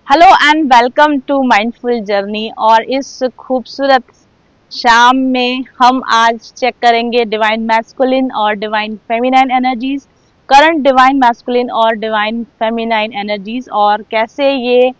Hello and welcome to mindful journey. और इस खूबसूरत शाम में हम आज चेक करेंगे डिवाइन मैस्कुलिन और divine feminine energies, current divine masculine और डिवाइन फेमिनाइन एनर्जीज, और कैसे ये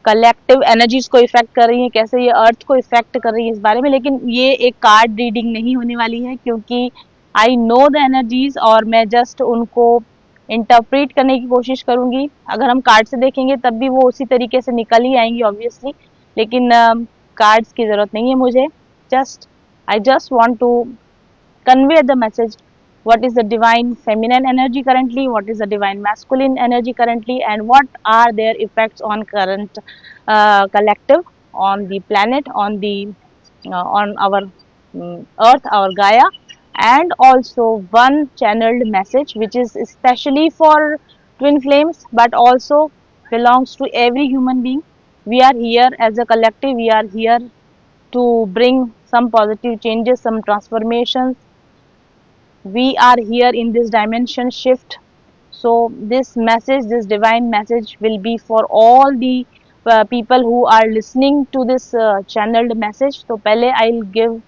कलेक्टिव एनर्जीज को इफेक्ट कर रही है, कैसे ये अर्थ को इफेक्ट कर रही है इस बारे में। लेकिन ये एक कार्ड रीडिंग नहीं होने वाली है, क्योंकि आई नो द एनर्जीज और मैं जस्ट उनको इंटरप्रेट करने की कोशिश करूंगी। अगर हम कार्ड से देखेंगे तब भी वो उसी तरीके से निकल ही आएंगी ऑब्वियसली, लेकिन कार्ड्स की जरूरत नहीं है मुझे। I just want to convey the message: what is the divine feminine energy currently, what is the divine masculine energy currently, and what are their effects on current collective, on the planet, on our earth, our Gaia. And also one channeled message which is especially for twin flames but also belongs to every human being. We are here as a collective, we are here to bring some positive changes, some transformations. We are here in this dimension shift. So this message, this divine message will be for all the people who are listening to this channeled message. So pehle I'll give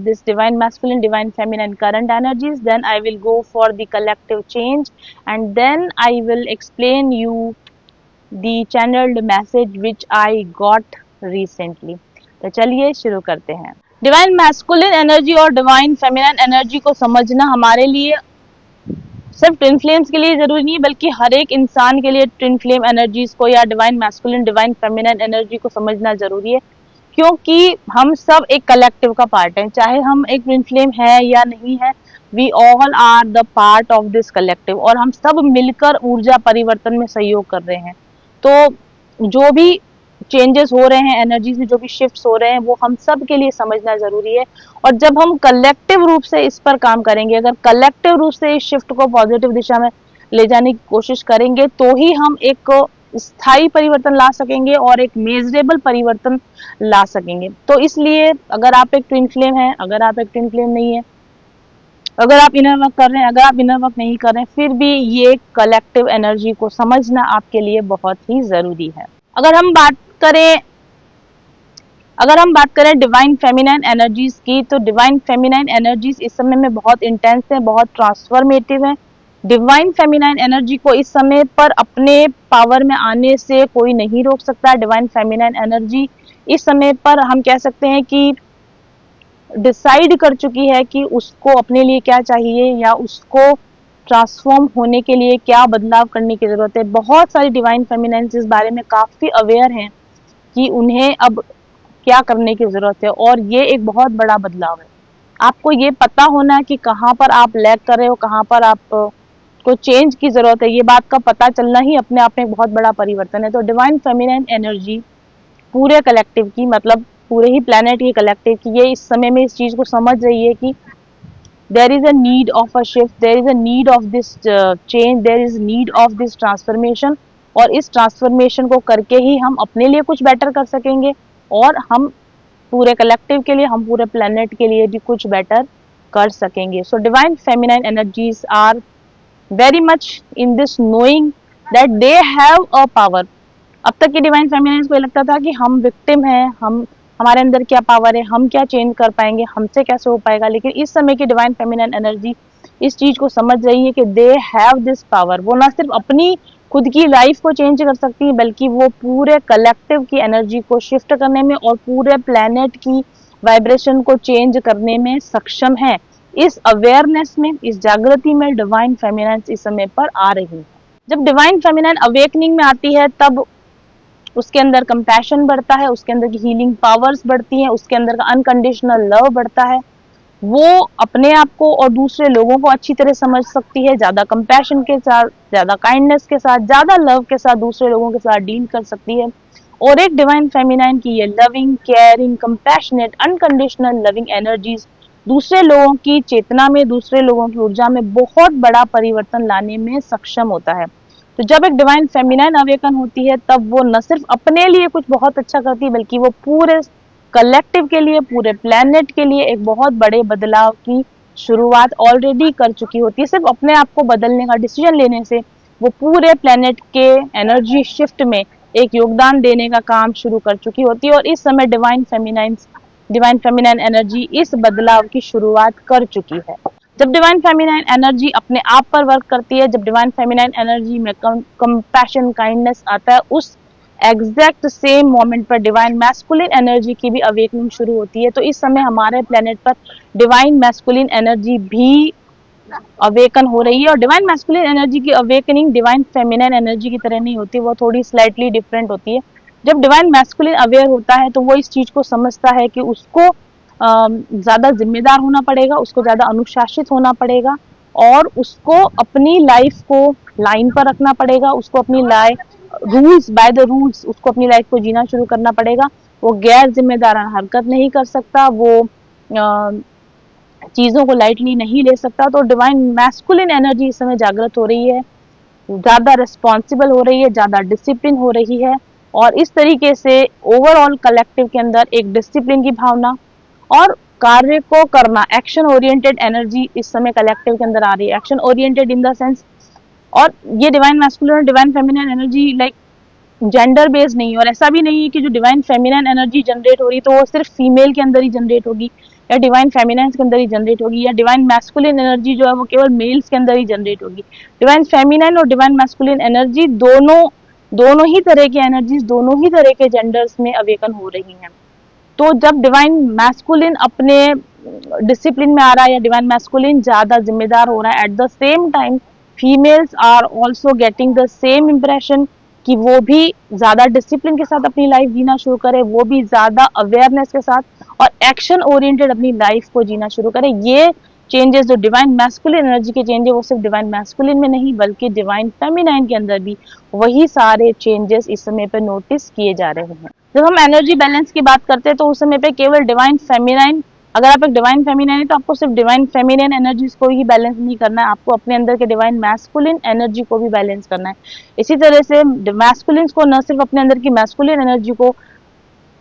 this divine masculine, divine feminine current energies, then I will go for the collective change, and then I will explain you the channeled message which I got recently. तो चलिए शुरू करते हैं। Divine masculine energy और divine feminine energy को समझना हमारे लिए सिर्फ ट्विन फ्लेम्स के लिए जरूरी नहीं है, बल्कि हर एक इंसान के लिए ट्विन फ्लेम एनर्जीज को या divine masculine divine feminine energy को समझना जरूरी है, क्योंकि हम सब एक कलेक्टिव का पार्ट है। चाहे हम एक ट्विन फ्लेम है या नहीं है, we all are the part of this collective, और हम सब मिलकर ऊर्जा परिवर्तन में सहयोग कर रहे हैं। तो जो भी चेंजेस हो रहे हैं, एनर्जीज में जो भी शिफ्ट्स हो रहे हैं, वो हम सब के लिए समझना जरूरी है। और जब हम कलेक्टिव रूप से इस पर काम करेंगे, अगर कलेक्टिव रूप से इस शिफ्ट को पॉजिटिव दिशा में ले जाने की कोशिश करेंगे, तो ही हम एक स्थायी परिवर्तन ला सकेंगे और एक मेजरेबल परिवर्तन ला सकेंगे। तो इसलिए अगर आप एक ट्विन फ्लेम है, अगर आप एक ट्विन फ्लेम नहीं है, अगर आप इनर वर्क कर रहे हैं, अगर आप इनर वर्क नहीं कर रहे हैं, फिर भी ये कलेक्टिव एनर्जी को समझना आपके लिए बहुत ही जरूरी है। अगर हम बात करें डिवाइन फेमिनाइन एनर्जीज की, तो डिवाइन फेमिनाइन एनर्जीज इस समय में बहुत इंटेंस है, बहुत ट्रांसफॉर्मेटिव है। डिवाइन फेमिनाइन एनर्जी को इस समय पर अपने पावर में आने से कोई नहीं रोक सकता। डिवाइन फेमिनाइन एनर्जी इस समय पर हम कह सकते हैं कि डिसाइड कर चुकी है कि उसको अपने लिए क्या चाहिए, या उसको ट्रांसफॉर्म होने के लिए क्या बदलाव करने की जरूरत है। बहुत सारी डिवाइन फेमिनाइन्स इस बारे में काफी अवेयर हैं कि उन्हें अब क्या करने की जरूरत है, और ये एक बहुत बड़ा बदलाव है। आपको ये पता होना है कि कहाँ पर आप लैग कर रहे हो, कहाँ पर आप को चेंज की जरूरत है। ये बात का पता चलना ही अपने आप में एक बहुत बड़ा परिवर्तन है। तो डिवाइन फेमिनाइन एनर्जी पूरे कलेक्टिव की, मतलब पूरे ही प्लेनेट की कलेक्टिव की, ये इस समय में इस चीज को समझ रही है कि there is a need of a shift, there is a need of this change, there is need of this transformation, और इस ट्रांसफॉर्मेशन को करके ही हम अपने लिए कुछ बेटर कर सकेंगे, और हम पूरे कलेक्टिव के लिए, हम पूरे प्लेनेट के लिए भी कुछ बेटर कर सकेंगे। So divine feminine energies are very much in this knowing that they have a power. अब तक की डिवाइन फेमिनाइन को लगता था कि हम विक्टिम हैं, हमारे अंदर क्या पावर है, हम क्या चेंज कर पाएंगे, हमसे कैसे हो पाएगा। लेकिन इस समय की डिवाइन फेमिनाइन एनर्जी इस चीज को समझ रही है कि दे हैव दिस पावर। वो ना सिर्फ अपनी खुद की लाइफ को चेंज कर सकती है, बल्कि वो पूरे कलेक्टिव की एनर्जी को शिफ्ट करने में और पूरे प्लेनेट की वाइब्रेशन को चेंज करने में सक्षम है। इस अवेयरनेस में, इस जागृति में डिवाइन फेमिनाइन इस समय पर आ रही है। जब डिवाइन फेमिनाइन अवेकनिंग में आती है, तब उसके अंदर कंपैशन बढ़ता है, उसके अंदर की हीलिंग पावर्स बढ़ती हैं, उसके अंदर का अनकंडीशनल लव बढ़ता है। वो अपने आप को और दूसरे लोगों को अच्छी तरह समझ सकती है, ज्यादा कंपैशन के साथ, ज्यादा काइंडनेस के साथ, ज्यादा लव के साथ दूसरे लोगों के साथ डील कर सकती है। और एक डिवाइन फेमिनाइन की ये loving, caring, compassionate, unconditional loving energies दूसरे लोगों की चेतना में, दूसरे लोगों की ऊर्जा में बहुत बड़ा परिवर्तन लाने में सक्षम होता है। तो जब एक डिवाइन फेमिनाइन अवेकन होती है, तब वो न सिर्फ अपने लिए कुछ बहुत अच्छा करती है, बल्कि वो पूरे कलेक्टिव के लिए, पूरे प्लेनेट के लिए एक बहुत बड़े बदलाव की शुरुआत ऑलरेडी कर चुकी होती है। सिर्फ अपने आप को बदलने का डिसीजन लेने से वो पूरे प्लेनेट के एनर्जी शिफ्ट में एक योगदान देने का काम शुरू कर चुकी होती है और इस समय डिवाइन फेमिनाइन एनर्जी इस बदलाव की शुरुआत कर चुकी है। जब डिवाइन फेमिनाइन एनर्जी अपने आप पर वर्क करती है, जब डिवाइन फेमिनाइन एनर्जी में कंपैशन काइंडनेस आता है, उस एग्जैक्ट सेम मोमेंट पर डिवाइन मैस्कुलिन एनर्जी की भी अवेकनिंग शुरू होती है। तो इस समय हमारे प्लेनेट पर डिवाइन मैस्कुलिन एनर्जी भी अवेकन हो रही है और डिवाइन मैस्कुलिन एनर्जी की अवेकनिंग डिवाइन फेमिनाइन एनर्जी की तरह नहीं होती, वो थोड़ी स्लाइटली डिफरेंट होती है। जब डिवाइन मैस्कुलिन अवेयर होता है तो वो इस चीज को समझता है कि उसको ज्यादा जिम्मेदार होना पड़ेगा, उसको ज्यादा अनुशासित होना पड़ेगा और उसको अपनी लाइफ को लाइन पर रखना पड़ेगा, उसको अपनी life rules by the rules उसको अपनी लाइफ को जीना शुरू करना पड़ेगा। वो गैर जिम्मेदाराना हरकत नहीं कर सकता, वो चीजों को लाइटली नहीं ले सकता। तो डिवाइन मैस्कुलिन एनर्जी इस समय जागृत हो रही है, ज्यादा रिस्पॉन्सिबल हो रही है, ज्यादा डिसिप्लिन हो रही है और इस तरीके से ओवरऑल कलेक्टिव के अंदर एक डिसिप्लिन की भावना और कार्य को करना, एक्शन ओरिएंटेड एनर्जी इस समय कलेक्टिव के अंदर आ रही है। Action oriented in the sense, और ये डिवाइन मैस्कुलिन और divine feminine energy like gender based नहीं है और ऐसा भी नहीं है कि जो डिवाइन फेमिनिन एनर्जी जनरेट हो रही तो वो सिर्फ फीमेल के अंदर ही जनरेट होगी या डिवाइन फेमिनिन के अंदर ही जनरेट होगी या डिवाइन मैस्कुलिन एनर्जी जो है वो केवल मेल्स के अंदर ही जनरेट होगी। डिवाइन फेमिनिन और डिवाइन मैस्कुलिन एनर्जी दोनों ही तरह की एनर्जीज दोनों ही तरह के जेंडर्स में अवेकन हो रही हैं। तो जब डिवाइन मैस्कुलिन अपने डिसिप्लिन में आ रहा है या डिवाइन मैस्कुलिन ज्यादा जिम्मेदार हो रहा है, at the same time females are also getting the same impression कि वो भी ज्यादा डिसिप्लिन के साथ अपनी लाइफ जीना शुरू करे, वो भी ज्यादा अवेयरनेस के साथ और एक्शन ओरिएंटेड अपनी लाइफ को जीना शुरू करे। ये चेंजेस जो डिवाइन मैस्कुलिन एनर्जी के चेंजेस वो सिर्फ डिवाइन मैस्कुलिन में नहीं बल्कि डिवाइन फेमिनाइन के अंदर भी वही सारे चेंजेस इस समय पे नोटिस किए जा रहे हैं। जब हम एनर्जी बैलेंस की बात करते हैं तो उस समय पे केवल डिवाइन फेमिनाइन, अगर आप एक डिवाइन फेमिनाइन है तो आपको सिर्फ डिवाइन फेमिनिन एनर्जीज को ही बैलेंस नहीं करना है, आपको अपने अंदर के डिवाइन मैस्कुलिन एनर्जी को भी बैलेंस करना है। इसी तरह से मैस्कुलिन को न सिर्फ अपने अंदर की मैस्कुलिन एनर्जी को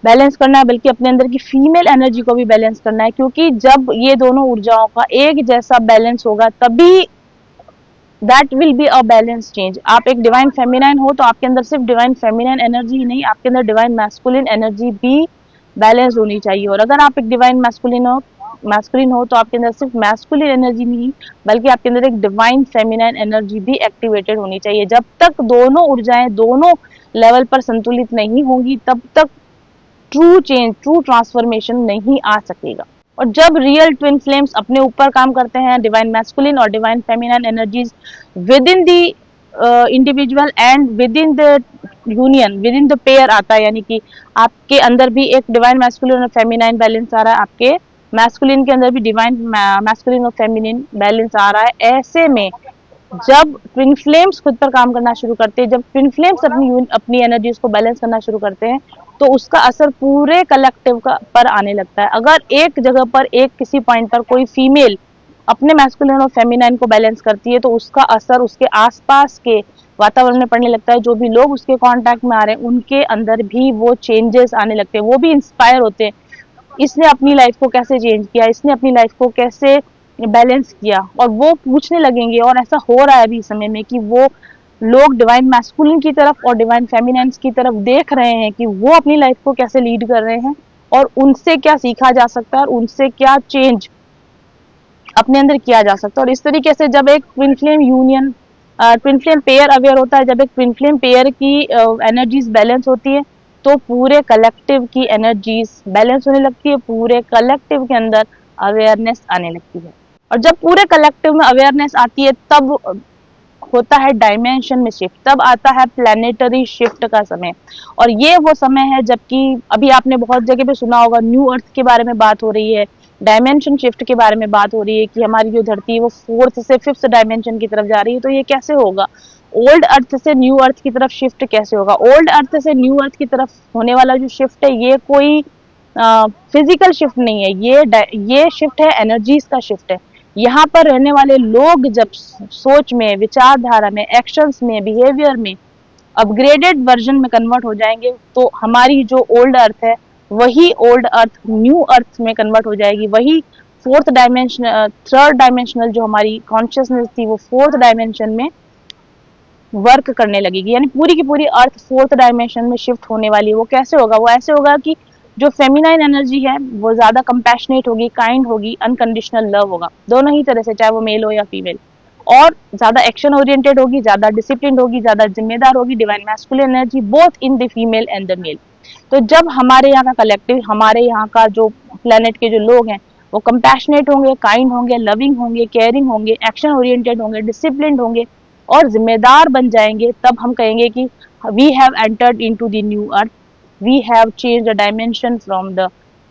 बैलेंस करना है बल्कि अपने अंदर की फीमेल एनर्जी को भी बैलेंस करना है, क्योंकि जब ये दोनों ऊर्जाओं का एक जैसा बैलेंस होगा तभी that will be a balance change. आप एक डिवाइन फेमिनाइन हो तो आपके अंदर सिर्फ डिवाइन फेमिनाइन एनर्जी ही नहीं, आपके अंदर डिवाइन मैस्कुलिन एनर्जी भी बैलेंस होनी चाहिए। और अगर आप एक डिवाइन मैस्कुलिन हो तो आपके अंदर सिर्फ मैस्कुलिन एनर्जी नहीं बल्कि आपके अंदर एक डिवाइन फेमिनाइन एनर्जी भी एक्टिवेटेड होनी चाहिए। जब तक दोनों ऊर्जाएं दोनों लेवल पर संतुलित नहीं होंगी तब तक ट्रू चेंज, ट्रू ट्रांसफॉर्मेशन नहीं आ सकेगा। और जब रियल ट्विन फ्लेम्स अपने ऊपर काम करते हैं, डिवाइन मैस्कुलिन और divine feminine energies with in the individual and with in the union, with in the pair आता है, यानी कि आपके अंदर भी एक डिवाइन मैस्कुलिन और फेमिनाइन बैलेंस आ रहा है, आपके मैस्कुलिन के अंदर भी डिवाइन मैस्कुलिन और फेमिनिन बैलेंस आ रहा है। ऐसे में जब ट्विन फ्लेम्स खुद पर काम करना शुरू करते हैं, जब ट्विन फ्लेम्स अपनी एनर्जीज को बैलेंस करना शुरू करते हैं तो उसका असर पूरे कलेक्टिव पर आने लगता है। अगर एक जगह पर एक किसी पॉइंट पर कोई फीमेल अपने मैस्कुलिन और फेमिनाइन को बैलेंस करती है तो उसका असर उसके आसपास के वातावरण में पड़ने लगता है। जो भी लोग उसके कांटेक्ट में आ रहे हैं उनके अंदर भी वो चेंजेस आने लगते हैं, वो भी इंस्पायर होते हैं, इसने अपनी लाइफ को कैसे चेंज किया, इसने अपनी लाइफ को कैसे बैलेंस किया, और वो पूछने लगेंगे। और ऐसा हो रहा है अभी समय में कि वो लोग डिवाइन मैस्कुलिन की तरफ और डिवाइन फेमिनाइन की तरफ देख रहे हैं कि वो अपनी लाइफ को कैसे लीड कर रहे हैं और उनसे क्या सीखा जा सकता है और उनसे क्या चेंज अपने अंदर किया जा सकता है। और इस तरीके से जब एक twin flame union, twin flame pair aware होता है, जब एक ट्विन फ्लेम पेयर की एनर्जीज बैलेंस होती है तो पूरे कलेक्टिव की एनर्जीज बैलेंस होने लगती है, पूरे कलेक्टिव के अंदर अवेयरनेस आने लगती है। और जब पूरे कलेक्टिव में अवेयरनेस आती है तब होता है डायमेंशन में शिफ्ट, तब आता है प्लैनेटरी शिफ्ट का समय। और ये वो समय है जबकि अभी आपने बहुत जगह पे सुना होगा न्यू अर्थ के बारे में बात हो रही है, डायमेंशन शिफ्ट के बारे में बात हो रही है कि हमारी जो धरती है वो 4th से 5th डायमेंशन की तरफ जा रही है। तो ये कैसे होगा, ओल्ड अर्थ से न्यू अर्थ की तरफ शिफ्ट कैसे होगा? ओल्ड अर्थ से न्यू अर्थ की तरफ होने वाला जो शिफ्ट है ये कोई फिजिकल शिफ्ट नहीं है, ये शिफ्ट है एनर्जीज का शिफ्ट है। यहाँ पर रहने वाले लोग जब सोच में, विचारधारा में, एक्शंस में, बिहेवियर में अपग्रेडेड वर्जन में कन्वर्ट हो जाएंगे तो हमारी जो ओल्ड अर्थ है वही ओल्ड अर्थ न्यू अर्थ में कन्वर्ट हो जाएगी। वही 4th डायमेंशन, 3rd डायमेंशनल जो हमारी कॉन्शियसनेस थी वो 4th डायमेंशन में वर्क करने लगेगी, यानी पूरी की पूरी अर्थ फोर्थ डायमेंशन में शिफ्ट होने वाली है। वो कैसे होगा? वो ऐसे होगा कि जो फेमिनाइन एनर्जी है वो ज्यादा कंपैशनेट होगी, काइंड होगी, अनकंडीशनल लव होगा, दोनों ही तरह से, चाहे वो मेल हो या फीमेल, और ज्यादा एक्शन ओरिएंटेड होगी, ज्यादा डिसिप्लिन होगी, ज्यादा जिम्मेदार होगी। Divine masculine energy both in the female and the male. तो जब हमारे यहाँ का कलेक्टिव, हमारे यहाँ का जो प्लेनेट के जो लोग हैं वो कंपैशनेट होंगे, काइंड होंगे, लविंग होंगे, केयरिंग होंगे, एक्शन ओरिएंटेड होंगे, डिसिप्लिन होंगे और जिम्मेदार बन जाएंगे, तब हम कहेंगे कि we have entered into the new earth, we have change the dimension from the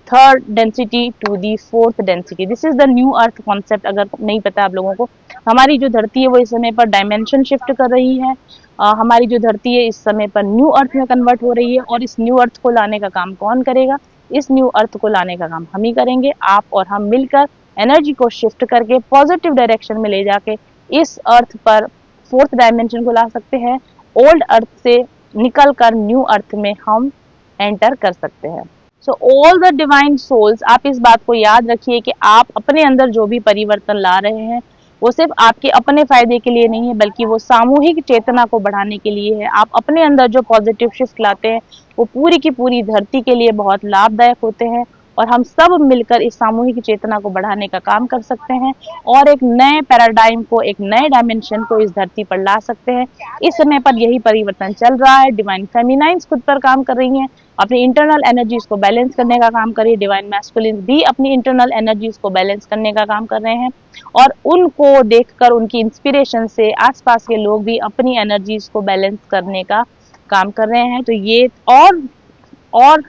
third density to the fourth density. This is the new earth concept. अगर नहीं पता आप लोगों को, हमारी जो धरती है वो इस समय पर डायमेंशन शिफ्ट कर रही है। हमारी जो धरती है इस समय पर न्यू अर्थ में कन्वर्ट हो रही है, और इस न्यू अर्थ को लाने का काम कौन करेगा? इस न्यू अर्थ को लाने का काम हम ही करेंगे। आप और हम मिलकर एनर्जी को शिफ्ट करके पॉजिटिव डायरेक्शन में ले जाके इस अर्थ पर फोर्थ डायमेंशन को ला सकते हैं। ओल्ड अर्थ से निकल कर न्यू अर्थ में हम एंटर कर सकते हैं। So all the divine souls, आप इस बात को याद रखिए कि आप अपने अंदर जो भी परिवर्तन ला रहे हैं वो सिर्फ आपके अपने फायदे के लिए नहीं है, बल्कि वो सामूहिक चेतना को बढ़ाने के लिए है। आप अपने अंदर जो पॉजिटिव शिफ्ट लाते हैं वो पूरी की पूरी धरती के लिए बहुत लाभदायक होते हैं, और हम सब मिलकर इस सामूहिक चेतना को बढ़ाने का काम कर सकते हैं और एक नए पैराडाइम को, एक नए डायमेंशन को इस धरती पर ला सकते हैं। इस समय पर यही परिवर्तन चल रहा है। डिवाइन फेमिनाइंस खुद पर काम कर रही हैं, अपनी इंटरनल एनर्जीज को बैलेंस करने का काम कर रही है। डिवाइन मैस्कुलिन भी अपनी इंटरनल एनर्जीज को बैलेंस करने का काम कर रहे हैं, और उनको देखकर, उनकी इंस्पिरेशन से आसपास के लोग भी अपनी एनर्जीज को बैलेंस करने का काम कर रहे हैं। तो ये और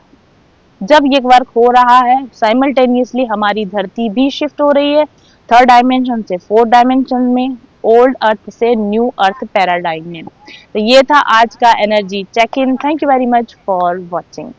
जब ये वर्क हो रहा है साइमल्टेनियसली, हमारी धरती भी शिफ्ट हो रही है थर्ड डायमेंशन से फोर्थ डायमेंशन में, ओल्ड अर्थ से न्यू अर्थ पैराडाइम में। तो ये था आज का energy check in. Thank you very much for watching.